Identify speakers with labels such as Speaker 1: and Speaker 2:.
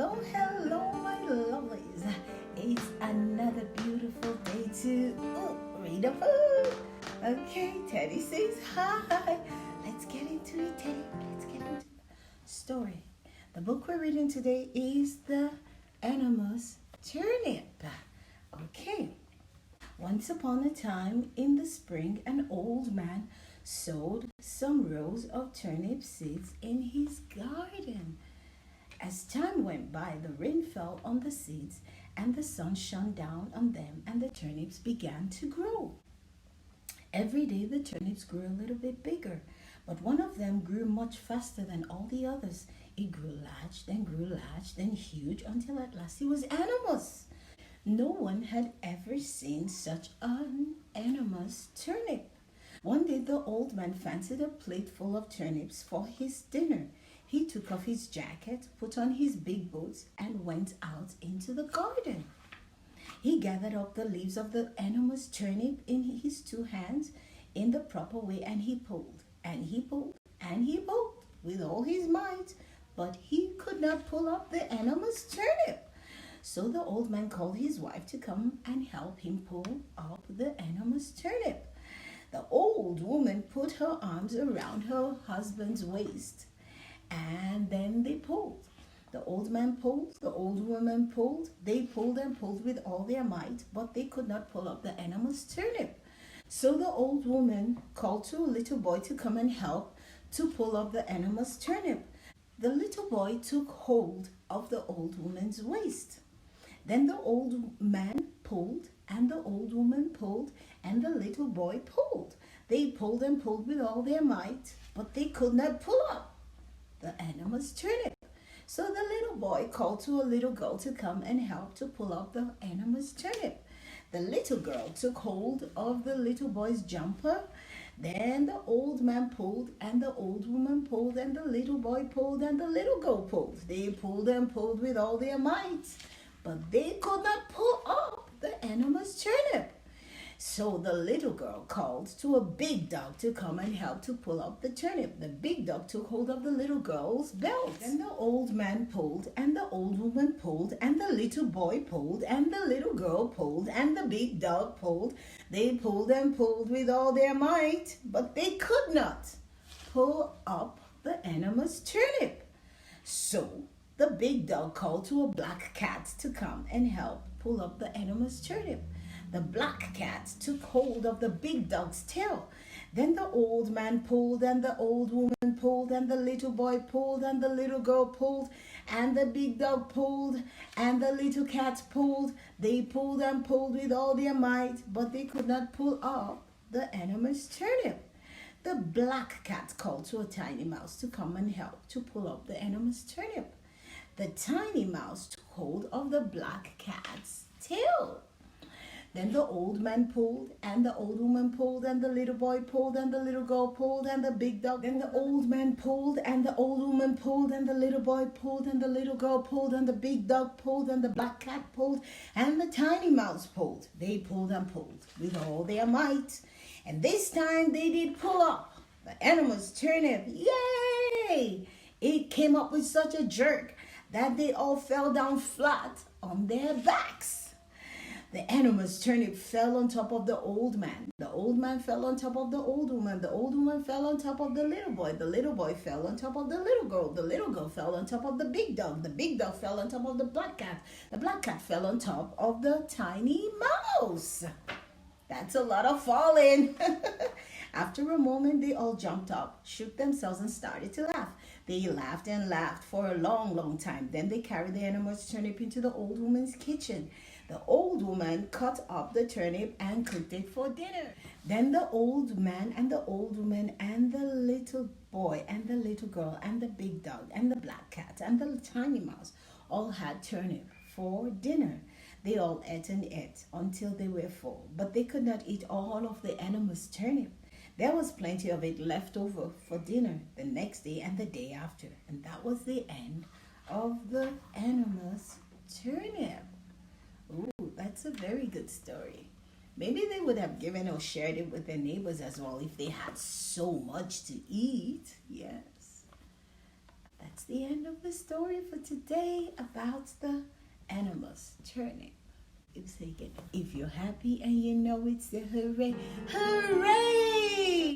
Speaker 1: Hello, hello, my lovelies. It's another beautiful day to read a book. Okay, Teddy says hi. Let's get into it, Teddy. Let's get into the story. The book we're reading today is The Animal's Turnip. Okay. Once upon a time in the spring, an old man sowed some rows of turnip seeds in his garden. As time went by, the rain fell on the seeds, and the sun shone down on them, and the turnips began to grow. Every day the turnips grew a little bit bigger, but one of them grew much faster than all the others. It grew large, then huge, until at last it was enormous. No one had ever seen such an enormous turnip. One day the old man fancied a plate full of turnips for his dinner. He took off his jacket, put on his big boots, and went out into the garden. He gathered up the leaves of the enormous turnip in his two hands in the proper way, and he pulled, and he pulled, and he pulled with all his might, but he could not pull up the enormous turnip. So the old man called his wife to come and help him pull up the enormous turnip. The old woman put her arms around her husband's waist, and then they pulled. The old man pulled, the old woman pulled. They pulled and pulled with all their might, but they could not pull up the enormous turnip. So the old woman called to a little boy to come and help to pull up the enormous turnip. The little boy took hold of the old woman's waist. Then the old man pulled, and the old woman pulled, and the little boy pulled. They pulled and pulled with all their might, but they could not pull up the enormous turnip. So the little boy called to a little girl to come and help to pull up the enormous turnip. The little girl took hold of the little boy's jumper. Then the old man pulled, and the old woman pulled, and the little boy pulled, and the little girl pulled. They pulled and pulled with all their might, but they could not pull up the enormous turnip. So the little girl called to a big dog to come and help to pull up the turnip. The big dog took hold of the little girl's belt. Then the old man pulled, and the old woman pulled, and the little boy pulled, and the little girl pulled, and the big dog pulled. They pulled and pulled with all their might, but they could not pull up the enormous turnip. So the big dog called to a black cat to come and help pull up the enormous turnip. The black cat took hold of the big dog's tail. Then the old man pulled, and the old woman pulled, and the little boy pulled, and the little girl pulled, and the big dog pulled, and the little cat pulled. They pulled and pulled with all their might, but they could not pull up the enormous turnip. The black cat called to a tiny mouse to come and help to pull up the enormous turnip. The tiny mouse took hold of the black cat's tail. Then the old man pulled, and the old woman pulled, and the little boy pulled, and the little girl pulled, and the big dog. Then the old man pulled, and the old woman pulled, and the little boy pulled, and the little girl pulled, and the big dog pulled, and the black cat pulled, and the tiny mouse pulled. They pulled and pulled with all their might. And this time they did pull up the enormous turnip. Yay! It came up with such a jerk that they all fell down flat on their backs. The enormous turnip fell on top of the old man. The old man fell on top of the old woman. The old woman fell on top of the little boy. The little boy fell on top of the little girl. The little girl fell on top of the big dog. The big dog fell on top of the black cat. The black cat fell on top of the tiny mouse. That's a lot of falling. After a moment, they all jumped up, shook themselves, and started to laugh. They laughed and laughed for a long, long time. Then they carried the enormous turnip into the old woman's kitchen. The old woman cut up the turnip and cooked it for dinner. Then the old man and the old woman and the little boy and the little girl and the big dog and the black cat and the tiny mouse all had turnip for dinner. They all ate and ate until they were full, but they could not eat all of the enormous turnip. There was plenty of it left over for dinner the next day and the day after. And that was the end of the enormous turnip. Ooh, that's a very good story. Maybe they would have given or shared it with their neighbors as well if they had so much to eat. Yes. That's that's the end of the story for today about the animals. Turnip. If you're happy and you know it's a hooray, hooray!